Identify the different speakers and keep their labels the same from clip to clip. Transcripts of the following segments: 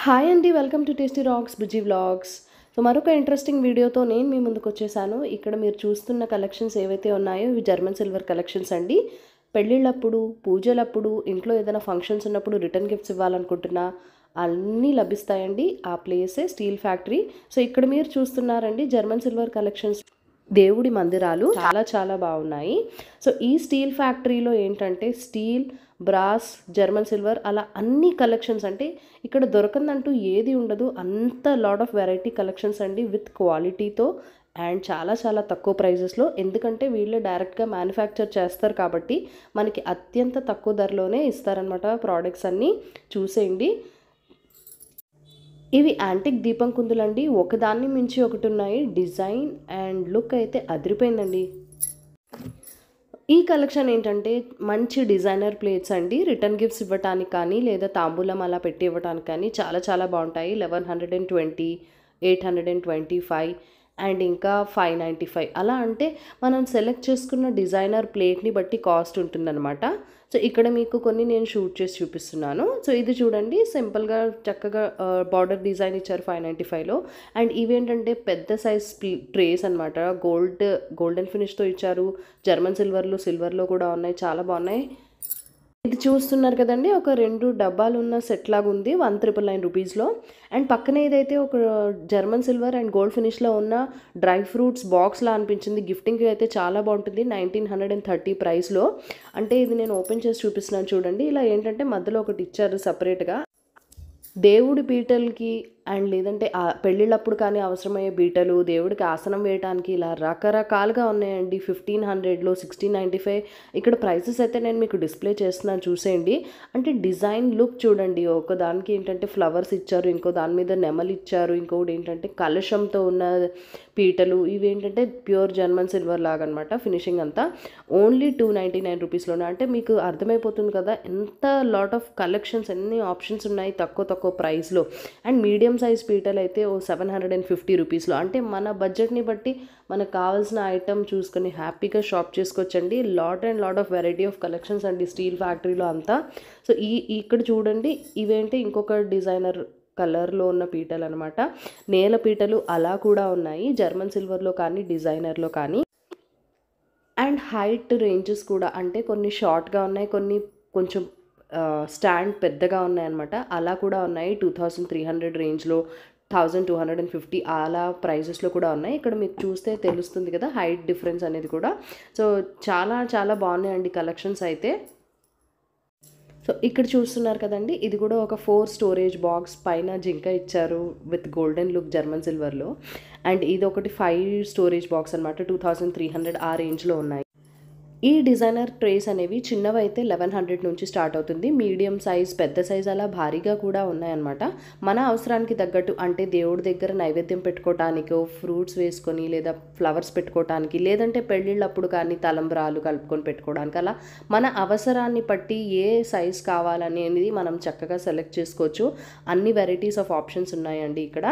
Speaker 1: Hi అండి, welcome to tasty rocks Bujji vlogs. So మరొక interesting వీడియోతో నేను మీ ముందుకు వచ్చేసాను. ఇక్కడ మీరు చూస్తున్న కలెక్షన్స్ ఏవైతే ఉన్నాయో ఇవి జర్మన్ సిల్వర్ కలెక్షన్స్ అండి. పెళ్ళిళ్ళప్పుడు, పూజలప్పుడు, ఇంట్లో ఏదైనా ఫంక్షన్స్ ఉన్నప్పుడు రిటర్న్ గిఫ్ట్స్ ఇవ్వాలనుకుంటున్నా అన్నీ లభిస్తాయండి. ఆ ప్లేసే స్టీల్ ఫ్యాక్టరీ. సో ఇక్కడ మీరు చూస్తున్నారండి జర్మన్ సిల్వర్ కలెక్షన్స్, దేవుడి మందిరాలు చాలా చాలా బాగున్నాయి. సో ఈ స్టీల్ ఫ్యాక్టరీలో ఏంటంటే స్టీల్, బ్రాస్, జర్మన్ సిల్వర్ అలా అన్ని కలెక్షన్స్, అంటే ఇక్కడ దొరకందంటూ ఏది ఉండదు. అంత లాట్ ఆఫ్ వెరైటీ కలెక్షన్స్ అండి, విత్ క్వాలిటీతో అండ్ చాలా చాలా తక్కువ ప్రైజెస్లో. ఎందుకంటే వీళ్ళు డైరెక్ట్గా మ్యానుఫ్యాక్చర్ చేస్తారు కాబట్టి మనకి అత్యంత తక్కువ ధరలోనే ఇస్తారనమాట ప్రోడక్ట్స్ అన్నీ. చూసేయండి, ఇవి యాంటిక్ దీపం కుందులండి. ఒకదాన్ని మించి ఒకటి ఉన్నాయి. డిజైన్ అండ్ లుక్ అయితే అదిరిపోయిందండి. ఈ కలెక్షన్ ఏంటంటే మంచి డిజైనర్ ప్లేట్స్ అండి. రిటర్న్ గిఫ్ట్స్ ఇవ్వటానికి కానీ లేదా తాంబూలం అలా పెట్టి ఇవ్వటానికి కానీ చాలా చాలా బాగుంటాయి. 1120, 825 అండ్ ఇంకా 595 అలా. అంటే మనం సెలెక్ట్ చేసుకున్న డిజైనర్ ప్లేట్ని బట్టి కాస్ట్ ఉంటుందన్నమాట. సో ఇక్కడ మీకు కొన్ని నేను షూట్ చేసి చూపిస్తున్నాను. సో ఇది చూడండి, సింపుల్గా చక్కగా బార్డర్ డిజైన్ ఇచ్చారు 595లో. అండ్ ఇవేంటంటే పెద్ద సైజ్ ట్రేస్ అనమాట. గోల్డెన్ ఫినిష్తో ఇచ్చారు. జర్మన్ సిల్వర్లో కూడా ఉన్నాయి, చాలా బాగున్నాయి. ఇది చూస్తున్నారు కదండి, ఒక 2 డబ్బాలు ఉన్న సెట్ లాగా ఉంది 1999 రూపీస్లో. అండ్ పక్కనే ఇదైతే ఒక జర్మన్ సిల్వర్ అండ్ గోల్డ్ ఫినిష్లో ఉన్న డ్రై ఫ్రూట్స్ బాక్స్లా అనిపించింది. గిఫ్టింగ్కి అయితే చాలా బాగుంటుంది 1930 ప్రైస్లో. అంటే ఇది నేను ఓపెన్ చేసి చూపిస్తున్నాను చూడండి. ఇలా ఏంటంటే మధ్యలో ఒకటి ఇచ్చారు సపరేట్గా దేవుడి పీటలకి అండ్ లేదంటే పెళ్ళిళ్ళప్పుడు కానీ అవసరమయ్యే బీటలు, దేవుడికి ఆసనం వేయడానికి ఇలా రకరకాలుగా ఉన్నాయండి. 1500లో 1695. ఇక్కడ ప్రైసెస్ అయితే నేను మీకు డిస్ప్లే చేస్తున్నాను చూసేయండి. అంటే డిజైన్ లుక్ చూడండి. ఒక దానికి ఏంటంటే ఫ్లవర్స్ ఇచ్చారు, ఇంకో దాని మీద నెమలు ఇచ్చారు, ఇంకొకటి ఏంటంటే కలశంతో ఉన్న పీటలు. ఇవి ఏంటంటే ప్యూర్ జర్మన్ సిల్వర్ లాగా అనమాట. ఫినిషింగ్ అంతా ఓన్లీ 299 రూపీస్లోనే. అంటే మీకు అర్థమైపోతుంది కదా ఎంత లాట్ ఆఫ్ కలెక్షన్స్, ఎన్ని ఆప్షన్స్ ఉన్నాయి తక్కువ ప్రైస్లో. అండ్ మీడియం సైజ్ పీటలు అయితే 750 రూపీస్లో. అంటే మన బడ్జెట్ని బట్టి మనకు కావాల్సిన ఐటమ్ చూసుకొని హ్యాపీగా షాప్ చేసుకోవచ్చండి. Lot of variety of collections అండి స్టీల్ ఫ్యాక్టరీలో అంతా. సో ఇక్కడ చూడండి, ఇవేంటి ఇంకొక డిజైనర్ కలర్లో ఉన్న పీటలు అనమాట. నేల పీటలు అలా కూడా ఉన్నాయి, జర్మన్ సిల్వర్లో కానీ డిజైనర్లో కానీ. అండ్ హైట్ రేంజెస్ కూడా, అంటే కొన్ని షార్ట్గా ఉన్నాయి, కొన్ని కొంచెం స్టాండ్ పెద్దగా ఉన్నాయన్నమాట. అలా కూడా ఉన్నాయి. 2300 రేంజ్లో, 1250 అలా ప్రైజెస్లో కూడా ఉన్నాయి. ఇక్కడ మీకు చూస్తే తెలుస్తుంది కదా హైట్ డిఫరెన్స్ అనేది కూడా. సో చాలా చాలా బాగున్నాయండి కలెక్షన్స్ అయితే. సో ఇక్కడ చూస్తున్నారు కదండి, ఇది కూడా ఒక 4 స్టోరేజ్ బాక్స్, పైన జింక ఇచ్చారు విత్ గోల్డెన్ లుక్ జర్మన్ సిల్వర్లో. అండ్ ఇది ఒకటి 5 స్టోరేజ్ బాక్స్ అనమాట. 2300 ఆ రేంజ్లో ఉన్నాయి. ఈ డిజైనర్ ట్రేస్ అనేవి చిన్నవైతే 1100 నుంచి స్టార్ట్ అవుతుంది. మీడియం సైజ్, పెద్ద సైజ్ అలా భారీగా కూడా ఉన్నాయన్నమాట. మన అవసరానికి తగ్గట్టు, అంటే దేవుడి దగ్గర నైవేద్యం పెట్టుకోవటానికో, ఫ్రూట్స్ వేసుకొని లేదా ఫ్లవర్స్ పెట్టుకోవటానికి, లేదంటే పెళ్ళిళ్ళప్పుడు కానీ తలంబ్రాలు కలుపుకొని పెట్టుకోవడానికి, అలా మన అవసరాన్ని బట్టి ఏ సైజ్ కావాలనేది మనం చక్కగా సెలెక్ట్ చేసుకోవచ్చు. అన్ని వెరైటీస్ ఆఫ్ ఆప్షన్స్ ఉన్నాయండి ఇక్కడ.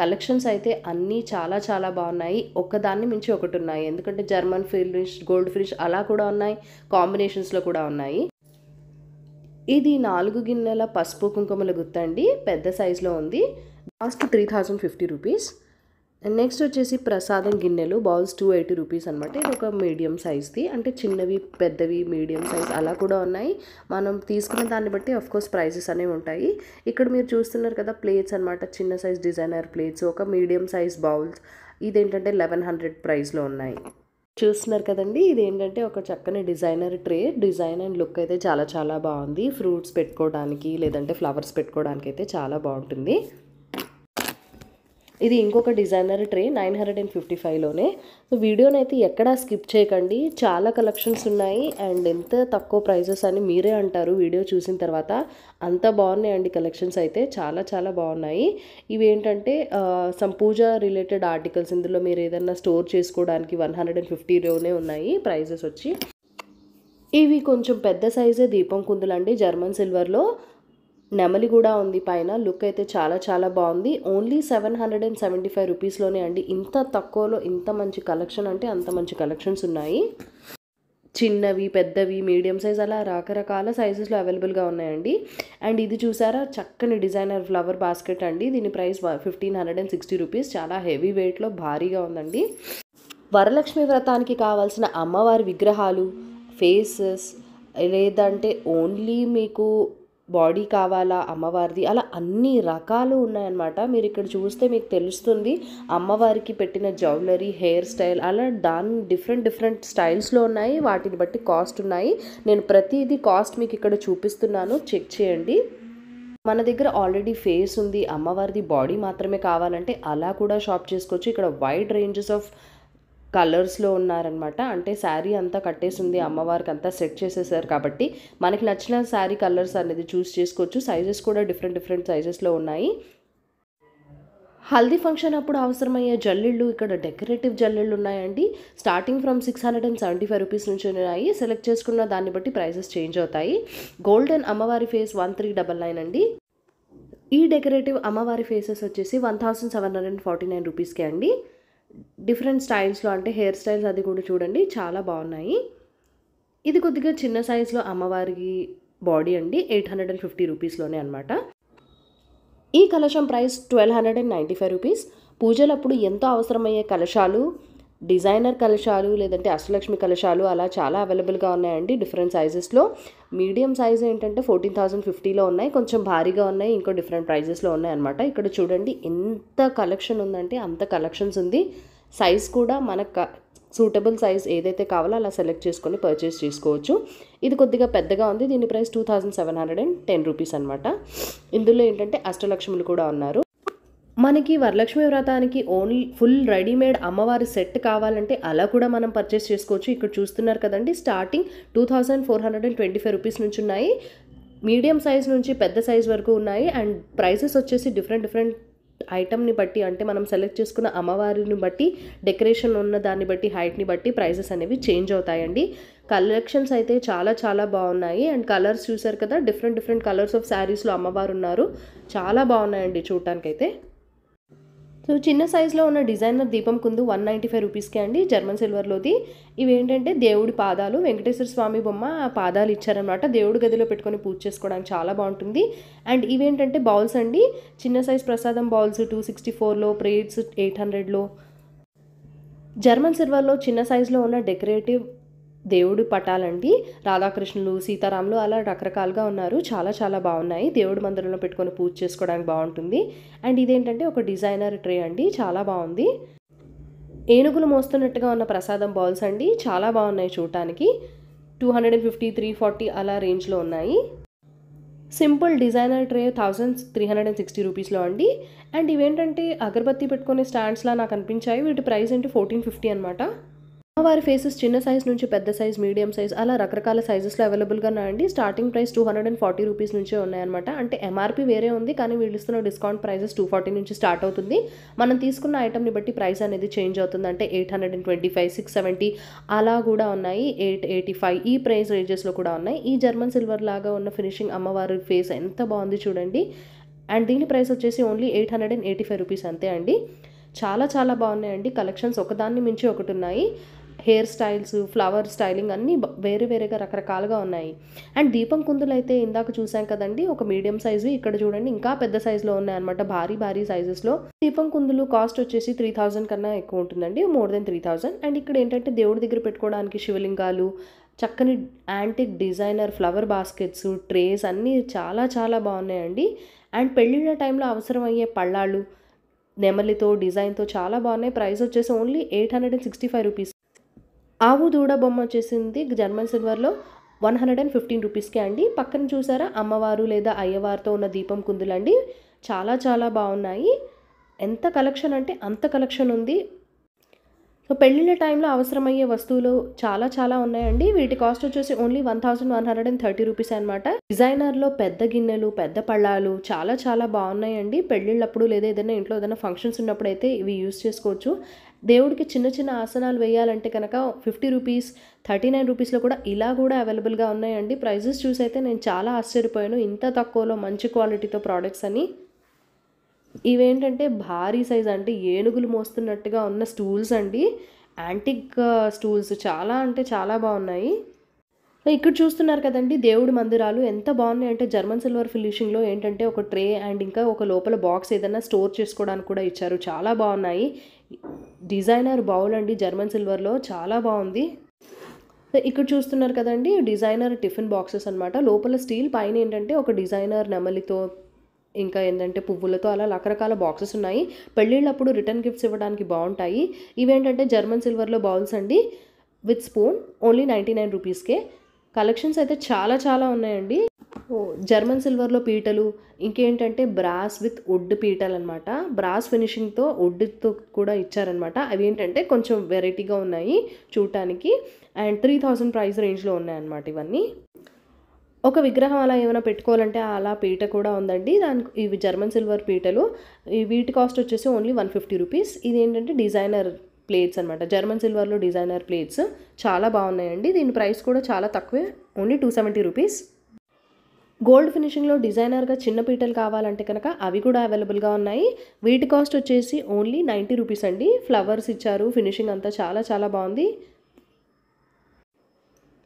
Speaker 1: కలెక్షన్స్ అయితే అన్నీ చాలా చాలా బాగున్నాయి. ఒకదాన్ని మించి ఒకటి ఉన్నాయి. ఎందుకంటే జర్మన్ ఫినిష్, గోల్డ్ ఫినిష్ అలా కూడా ఉన్నాయి, కాంబినేషన్స్లో కూడా ఉన్నాయి. ఇది 4 గిన్నెల పసుపు కుంకుమల గుత్తండి, పెద్ద సైజులో ఉంది. Cost 3050 rupees. నెక్స్ట్ వచ్చేసి ప్రసాదం గిన్నెలు బౌల్స్ 280 రూపీస్ అనమాట. ఇది ఒక మీడియం సైజ్ది, అంటే చిన్నవి, పెద్దవి, మీడియం సైజ్ అలా కూడా ఉన్నాయి. మనం తీసుకున్న దాన్ని బట్టి కోర్స్ ప్రైజెస్ అనేవి ఉంటాయి. ఇక్కడ మీరు చూస్తున్నారు కదా ప్లేట్స్ అనమాట, చిన్న సైజ్ డిజైనర్ ప్లేట్స్, ఒక మీడియం సైజ్ బౌల్స్. ఇదేంటంటే 1100 ప్రైస్లో ఉన్నాయి. చూస్తున్నారు కదండి, ఇది ఏంటంటే ఒక చక్కని designer tray. Design and look అయితే చాలా చాలా బాగుంది. ఫ్రూట్స్ పెట్టుకోవడానికి లేదంటే ఫ్లవర్స్ పెట్టుకోవడానికి అయితే చాలా బాగుంటుంది. ఇది ఇంకొక డిజైనర్ ట్రే 955లోనే. సో వీడియోని అయితే ఎక్కడా స్కిప్ చేయకండి, చాలా కలెక్షన్స్ ఉన్నాయి. అండ్ ఎంత తక్కువ ప్రైజెస్ అని మీరే అంటారు వీడియో చూసిన తర్వాత. అంత బాగున్నాయండి కలెక్షన్స్ అయితే, చాలా చాలా బాగున్నాయి. ఇవి ఏంటంటే సమ్ పూజ రిలేటెడ్ ఆర్టికల్స్. ఇందులో మీరు ఏదైనా స్టోర్ చేసుకోవడానికి 150లోనే ఉన్నాయి ప్రైజెస్ వచ్చి. ఇవి కొంచెం పెద్ద సైజే దీపం కుందులండి, జర్మన్ సిల్వర్లో. నెమలి కూడా ఉంది పైన. లుక్ అయితే చాలా చాలా బాగుంది. ఓన్లీ 775 రూపీస్లోనే అండి. ఇంత తక్కువలో ఇంత మంచి కలెక్షన్, అంటే అంత మంచి కలెక్షన్స్ ఉన్నాయి. చిన్నవి, పెద్దవి, మీడియం సైజ్ అలా రకరకాల సైజెస్‌లో అవైలబుల్‌గా ఉన్నాయండి. అండ్ ఇది చూసారా చక్కని డిజైనర్ ఫ్లవర్ బాస్కెట్ అండి. దీని ప్రైస్ 1560 రూపీస్. చాలా హెవీ వెయిట్‌లో భారీగా ఉందండి. వరలక్ష్మి వ్రతానికి కావాల్సిన అమ్మవారి విగ్రహాలు, ఫేసెస్ లేదంటే ఓన్లీ మీకు బాడీ కావాలా అమ్మవారిది, అలా అన్ని రకాలు ఉన్నాయన్నమాట. మీరు ఇక్కడ చూస్తే మీకు తెలుస్తుంది. అమ్మవారికి పెట్టిన జ్యువెలరీ, హెయిర్ స్టైల్ అలా దాని డిఫరెంట్ స్టైల్స్లో ఉన్నాయి. వాటిని బట్టి కాస్ట్ ఉన్నాయి. నేను ప్రతిదీ కాస్ట్ మీకు ఇక్కడ చూపిస్తున్నాను, చెక్ చేయండి. మన దగ్గర ఆల్రెడీ ఫేస్ ఉంది, అమ్మవారిది బాడీ మాత్రమే కావాలంటే అలా కూడా షాప్ చేసుకోవచ్చు. ఇక్కడ వైడ్ రేంజెస్ ఆఫ్ కలర్స్లో ఉన్నారనమాట. అంటే శారీ అంతా కట్టేసింది, అమ్మవారికి అంతా సెట్ చేసేసారు కాబట్టి మనకి నచ్చిన శారీ కలర్స్ అనేది చూస్ చేసుకోవచ్చు. సైజెస్ కూడా డిఫరెంట్ సైజెస్లో ఉన్నాయి. హల్దీ ఫంక్షన్ అప్పుడు అవసరమయ్యే జల్లిళ్ళు, ఇక్కడ డెకరేటివ్ జల్లిళ్ళు ఉన్నాయండి. స్టార్టింగ్ ఫ్రమ్ 675 రూపీస్ నుంచి ఉన్నాయి. సెలెక్ట్ చేసుకున్న దాన్ని బట్టి ప్రైసెస్ చేంజ్ అవుతాయి. గోల్డెన్ అమ్మవారి ఫేస్ 1399 అండి. ఈ డెకరేటివ్ అమ్మవారి ఫేసెస్ వచ్చేసి 1749 రూపీస్కే అండి. డిఫరెంట్ స్టైల్స్లో అంటే హెయిర్ స్టైల్స్ అది కూడా చూడండి, చాలా బాగున్నాయి. ఇది కొద్దిగా చిన్న సైజులో అమ్మవారికి బాడీ అండి. 850 రూపీస్లోనే అనమాట. ఈ కలశం ప్రైస్ 1295 రూపీస్. పూజలప్పుడు ఎంతో అవసరమయ్యే కలశాలు, డిజైనర్ కలశాలు లేదంటే అష్టలక్ష్మి కలశాలు అలా చాలా అవైలబుల్గా ఉన్నాయండి డిఫరెంట్ సైజెస్లో. మీడియం సైజ్ ఏంటంటే 14,050లో ఉన్నాయి. కొంచెం భారీగా ఉన్నాయి, ఇంకో డిఫరెంట్ ప్రైజెస్లో ఉన్నాయి అనమాట. ఇక్కడ చూడండి ఎంత కలెక్షన్ ఉందంటే అంత కలెక్షన్స్ ఉంది. సైజ్ కూడా మనకు సూటబుల్ సైజ్ ఏదైతే కావాలో అలా సెలెక్ట్ చేసుకొని పర్చేస్ చేసుకోవచ్చు. ఇది కొద్దిగా పెద్దగా ఉంది. దీని ప్రైస్ 2710 రూపీస్ అనమాట. ఇందులో ఏంటంటే అష్టలక్ష్ములు కూడా ఉన్నారు. మనకి వరలక్ష్మి వ్రతానికి ఓన్లీ ఫుల్ రెడీమేడ్ అమ్మవారి సెట్ కావాలంటే అలా కూడా మనం పర్చేస్ చేసుకోవచ్చు. ఇక్కడ చూస్తున్నారు కదండి, స్టార్టింగ్ 2425 రూపీస్ నుంచి ఉన్నాయి. మీడియం సైజ్ నుంచి పెద్ద సైజ్ వరకు ఉన్నాయి. అండ్ ప్రైసెస్ వచ్చేసి డిఫరెంట్ ఐటమ్ని బట్టి, అంటే మనం సెలెక్ట్ చేసుకున్న అమ్మవారిని బట్టి, డెకరేషన్ ఉన్న దాన్ని బట్టి, హైట్ని బట్టి ప్రైసెస్ అనేవి చేంజ్ అవుతాయండి. కలెక్షన్స్ అయితే చాలా బాగున్నాయి. అండ్ కలర్స్ చూసారు కదా, డిఫరెంట్ కలర్స్ ఆఫ్ శారీస్లో అమ్మవారు ఉన్నారు. చాలా బాగున్నాయండి చూడటానికైతే. సో చిన్న సైజులో ఉన్న డిజైనర్ దీపం కుందు 195 రూపీస్కే అండి, జర్మన్ సిల్వర్లోది. ఇవి ఏంటంటే దేవుడి పాదాలు, వెంకటేశ్వర స్వామి బొమ్మ పాదాలు ఇచ్చారనమాట. దేవుడి గదిలో పెట్టుకొని పూజ చేసుకోవడానికి చాలా బాగుంటుంది. అండ్ ఇవేంటంటే బౌల్స్ అండి, చిన్న సైజ్ ప్రసాదం బౌల్స్ 264లో, ప్లేట్స్ 800లో. జర్మన్ సిల్వర్లో చిన్న సైజులో ఉన్న డెకరేటివ్ దేవుడి పటాలండి, రాధాకృష్ణులు, సీతారాములు అలా రకరకాలుగా ఉన్నారు. చాలా బాగున్నాయి. దేవుడి మందిరంలో పెట్టుకొని పూజ చేసుకోవడానికి బాగుంటుంది. అండ్ ఇదేంటంటే ఒక డిజైనర్ ట్రే అండి, చాలా బాగుంది. ఏనుగులు మోస్తున్నట్టుగా ఉన్న ప్రసాదం బౌల్స్ అండి, చాలా బాగున్నాయి చూడటానికి. 250, 340 అలా రేంజ్లో ఉన్నాయి. సింపుల్ డిజైనర్ ట్రే 1360 రూపీస్లో అండి. అండ్ ఇవేంటంటే అగరబత్తి పెట్టుకునే స్టాండ్స్లా నాకు అనిపించాయి. వీటి ప్రైస్ ఏంటి 1450 అనమాట. అమ్మవారి ఫేసెస్ చిన్న సైజ్ నుంచి పెద్ద సైజ్, మీడియం సైజ్ అలా రకరకాల సైజెస్లో అవైలబుల్గా ఉన్నాయండి. స్టార్టింగ్ ప్రైస్ 240 రూపీస్ నుంచే ఉన్నాయన్నమాట. అంటే ఎంఆర్పి వేరే ఉంది, కానీ వీళ్ళు ఇస్తున్న డిస్కౌంట్ ప్రైజెస్ 240 నుంచి స్టార్ట్ అవుతుంది. మనం తీసుకున్న ఐటమ్ని బట్టి ప్రైస్ అనేది చేంజ్ అవుతుంది. అంటే 825, 670 అలా కూడా ఉన్నాయి. 885 ఈ ప్రైస్ రేంజెస్లో కూడా ఉన్నాయి. ఈ జర్మన్ సిల్వర్ లాగా ఉన్న ఫినిషింగ్ అమ్మవారి ఫేస్ ఎంత బాగుంది చూడండి. అండ్ దీని ప్రైస్ వచ్చేసి ఓన్లీ 885 రూపీస్ అంతే అండి. చాలా బాగున్నాయండి కలెక్షన్స్, ఒకదాన్ని మించి ఒకటి ఉన్నాయి. హెయిర్ స్టైల్స్, ఫ్లవర్ స్టైలింగ్ అన్నీ వేరేగా రకరకాలుగా ఉన్నాయి. అండ్ దీపం కుందులు అయితే ఇందాక చూసాం కదండి, ఒక మీడియం సైజు, ఇక్కడ చూడండి ఇంకా పెద్ద సైజులో ఉన్నాయన్నమాట, భారీ సైజెస్లో. దీపం కుందులు కాస్ట్ వచ్చేసి 3000 కన్నా ఎక్కువ ఉంటుందండి, మోర్ దెన్ 3000. అండ్ ఇక్కడ ఏంటంటే దేవుడి దగ్గర పెట్టుకోవడానికి శివలింగాలు, చక్కని antique designer flower baskets, trace అన్నీ చాలా బాగున్నాయండి. అండ్ పెళ్ళిళ్ళ టైంలో అవసరమయ్యే పళ్ళాళ్ళు నెమలితో డిజైన్తో చాలా బాగున్నాయి. ప్రైస్ వచ్చేసి ఓన్లీ 865 రూపీస్. ఆవు దూడ బొమ్మ వచ్చేసింది జర్మన్ సిల్వర్లో 115 రూపీస్కే అండి. పక్కన చూసారా అమ్మవారు లేదా అయ్యవారితో ఉన్న దీపం కుందులండి, చాలా బాగున్నాయి. ఎంత కలెక్షన్ అంటే అంత కలెక్షన్ ఉంది. సో పెళ్ళిళ్ళ టైంలో అవసరమయ్యే వస్తువులు చాలా ఉన్నాయండి. వీటి కాస్ట్ వచ్చేసి ఓన్లీ 1130 రూపీస్ అనమాట. డిజైనర్లో పెద్ద గిన్నెలు, పెద్ద పళ్ళాలు చాలా బాగున్నాయండి. పెళ్ళిళ్ళప్పుడు లేదా ఏదైనా ఇంట్లో ఏదైనా ఫంక్షన్స్ ఉన్నప్పుడు అయితే ఇవి యూస్ చేసుకోవచ్చు. దేవుడికి చిన్న ఆసనాలు వేయాలంటే కనుక 50 రూపీస్, 39 రూపీస్లో కూడా ఇలా కూడా అవైలబుల్గా ఉన్నాయండి. ప్రైజెస్ చూసి అయితే నేను చాలా ఆశ్చర్యపోయాను, ఇంత తక్కువలో మంచి క్వాలిటీతో ప్రోడక్ట్స్ అని. ఇవేంటంటే భారీ సైజ్, అంటే ఏనుగులు మోస్తున్నట్టుగా ఉన్న స్టూల్స్ అండి. యాంటిక్ స్టూల్స్ చాలా అంటే చాలా బాగున్నాయి. ఇక్కడ చూస్తున్నారు కదండి దేవుడి మందిరాలు ఎంత బాగున్నాయి అంటే జర్మన్ సిల్వర్ ఫినిషింగ్లో ఏంటంటే ఒక ట్రే అండ్ ఇంకా ఒక లోపల బాక్స్ ఏదైనా స్టోర్ చేసుకోవడానికి కూడా ఇచ్చారు. చాలా బాగున్నాయి. డిజైనర్ బౌల్ అండి జర్మన్ సిల్వర్లో చాలా బాగుంది. ఇక్కడ చూస్తున్నారు కదండి డిజైనర్ టిఫిన్ బాక్సెస్ అనమాట. లోపల స్టీల్, పైన ఏంటంటే ఒక డిజైనర్ నెమలితో ఇంకా ఏంటంటే పువ్వులతో అలా రకరకాల బాక్సెస్ ఉన్నాయి. పెళ్ళిళ్ళప్పుడు రిటర్న్ గిఫ్ట్స్ ఇవ్వడానికి బాగుంటాయి. ఇవేంటంటే జర్మన్ సిల్వర్లో బౌల్స్ అండి విత్ స్పూన్, ఓన్లీ 99 రూపీస్కే. కలెక్షన్స్ అయితే చాలా చాలా ఉన్నాయండి. జర్మన్ సిల్వర్లో పీటలు, ఇంకేంటంటే బ్రాస్ విత్ వుడ్ పీటలు అనమాట. బ్రాస్ ఫినిషింగ్తో వుడ్తో కూడా ఇచ్చారనమాట. అవి ఏంటంటే కొంచెం వెరైటీగా ఉన్నాయి చూడటానికి. అండ్ 3000 ప్రైస్ రేంజ్లో ఉన్నాయన్నమాట ఇవన్నీ. ఒక విగ్రహం అలా ఏమైనా పెట్టుకోవాలంటే అలా పీట కూడా ఉందండి. ఇవి జర్మన్ సిల్వర్ పీటలు. వీటి కాస్ట్ వచ్చేసి ఓన్లీ 150 రూపీస్. ఇది ఏంటంటే డిజైనర్ ప్లేట్స్ అనమాట. జర్మన్ సిల్వర్లో డిజైనర్ ప్లేట్స్ చాలా బాగున్నాయండి. దీని ప్రైస్ కూడా చాలా తక్కువే, ఓన్లీ 270 రూపీస్. గోల్డ్ ఫినిషింగ్లో డిజైనర్గా చిన్న పీటలు కావాలంటే కనుక అవి కూడా అవైలబుల్గా ఉన్నాయి. వీటి కాస్ట్ వచ్చేసి ఓన్లీ 90 రూపీస్ అండి. ఫ్లవర్స్ ఇచ్చారు, ఫినిషింగ్ అంతా చాలా చాలా బాగుంది.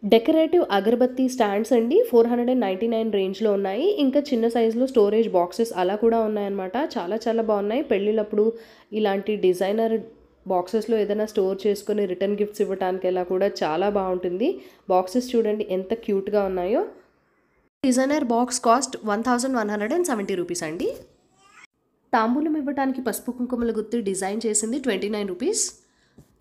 Speaker 1: డెకరేటివ్ అగరబత్తి స్టాండ్స్ అండి 499 రేంజ్లో ఉన్నాయి. ఇంకా చిన్న సైజులో స్టోరేజ్ బాక్సెస్ అలా కూడా ఉన్నాయన్నమాట. చాలా చాలా బాగున్నాయి. పెళ్ళిళ్ళప్పుడు ఇలాంటి డిజైనర్ బాక్సెస్లో ఏదైనా స్టోర్ చేసుకొని రిటర్న్ గిఫ్ట్స్ ఇవ్వడానికి అలా కూడా చాలా బాగుంటుంది. బాక్సెస్ చూడండి ఎంత క్యూట్గా ఉన్నాయో. డిజైనర్ బాక్స్ కాస్ట్ 1170 రూపీస్ అండి. తాంబూలం ఇవ్వడానికి పసుపు కుంకుమల గుర్తు డిజైన్ చేసింది 29 రూపీస్.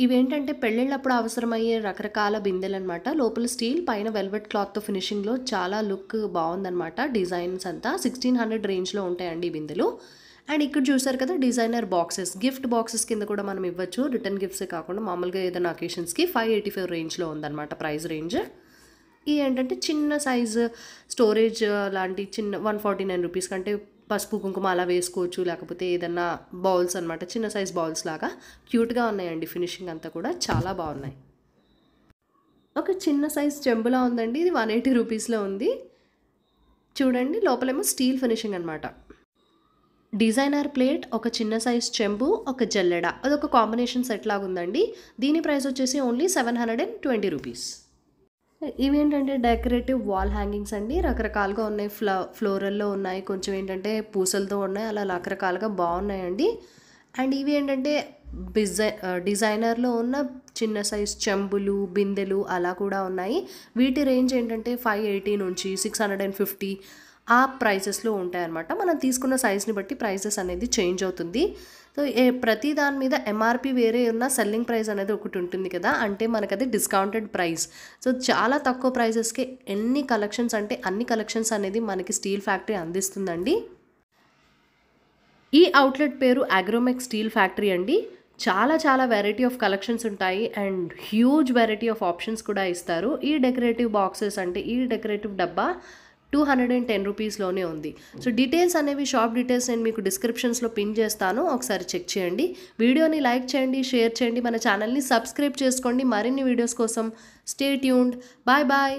Speaker 1: ఇవేంటంటే పెళ్ళిళ్ళప్పుడు అవసరమయ్యే రకరకాల బిందెలు అనమాట. లోపల స్టీల్, పైన వెల్వెట్ క్లాత్తో ఫినిషింగ్లో చాలా లుక్ బాగుందనమాట. డిజైన్స్ అంతా 1600 రేంజ్లో ఉంటాయండి ఈ బిందెలు. అండ్ ఇక్కడ చూసారు కదా డిజైనర్ బాక్సెస్, గిఫ్ట్ బాక్సెస్ కింద కూడా మనం ఇవ్వచ్చు. రిటర్న్ గిఫ్ట్సే కాకుండా మామూలుగా ఏదైనా అకేషన్స్కి 584 రేంజ్లో ఉందన్నమాట ప్రైస్ రేంజ్. ఈ ఏంటంటే చిన్న సైజు స్టోరేజ్ లాంటి చిన్న 149 రూపీస్ కంటే పసుపు కుంకుమ అలా వేసుకోవచ్చు. లేకపోతే ఏదన్నా బౌల్స్ అనమాట, చిన్న సైజ్ బౌల్స్ లాగా క్యూట్గా ఉన్నాయండి. ఫినిషింగ్ అంతా కూడా చాలా బాగున్నాయి. ఒక చిన్న సైజ్ చెంబులా ఉందండి. ఇది 180 రూపీస్లో ఉంది. చూడండి లోపలేమో స్టీల్ ఫినిషింగ్ అనమాట. డిజైనర్ ప్లేట్, ఒక చిన్న సైజ్ చెంబు, ఒక జల్లెడ, అదొక కాంబినేషన్ సెట్ లాగా ఉందండి. దీని ప్రైస్ వచ్చేసి ఓన్లీ 720 రూపీస్. ఇవేంటంటే డెకరేటివ్ వాల్ హ్యాంగింగ్స్ అండి. రకరకాలుగా ఉన్నాయి. ఫ్లోరల్లో ఉన్నాయి, కొంచెం ఏంటంటే పూసలతో ఉన్నాయి, అలా రకరకాలుగా బాగున్నాయండి. అండ్ ఇవి ఏంటంటే డిజైనర్లో ఉన్న చిన్న సైజ్ చెంబులు, బిందెలు అలా కూడా ఉన్నాయి. వీటి రేంజ్ ఏంటంటే 580 నుంచి 650 ఆ ప్రైసెస్లో ఉంటాయన్నమాట. మనం తీసుకున్న సైజ్ని బట్టి ప్రైసెస్ అనేది చేంజ్ అవుతుంది. సో ప్రతి దాని మీద ఎంఆర్పి వేరే ఉన్న సెల్లింగ్ ప్రైస్ అనేది ఒకటి ఉంటుంది కదా, అంటే మనకు అది డిస్కౌంటెడ్ ప్రైస్. సో చాలా తక్కువ ప్రైసెస్కి ఎన్ని కలెక్షన్స్ అంటే అన్ని కలెక్షన్స్ అనేది మనకి స్టీల్ ఫ్యాక్టరీ అందిస్తుందండి. ఈ అవుట్లెట్ పేరు అగ్రోమెక్ స్టీల్ ఫ్యాక్టరీ అండి. చాలా చాలా వెరైటీ ఆఫ్ కలెక్షన్స్ ఉంటాయి and huge variety of options కూడా ఇస్తారు. ఈ డెకరేటివ్ బాక్సెస్ అంటే ఈ డెకరేటివ్ డబ్బా 210 రూపీస్లోనే ఉంది. సో డీటెయిల్స్ అనేవి, షాప్ డీటెయిల్స్ నేను మీకు డిస్క్రిప్షన్స్లో పిన్ చేస్తాను, ఒకసారి చెక్ చేయండి. వీడియోని లైక్ చేయండి, షేర్ చేయండి, మన ఛానల్ని సబ్స్క్రైబ్ చేసుకోండి మరిన్ని వీడియోస్ కోసం. Stay tuned. Bye bye.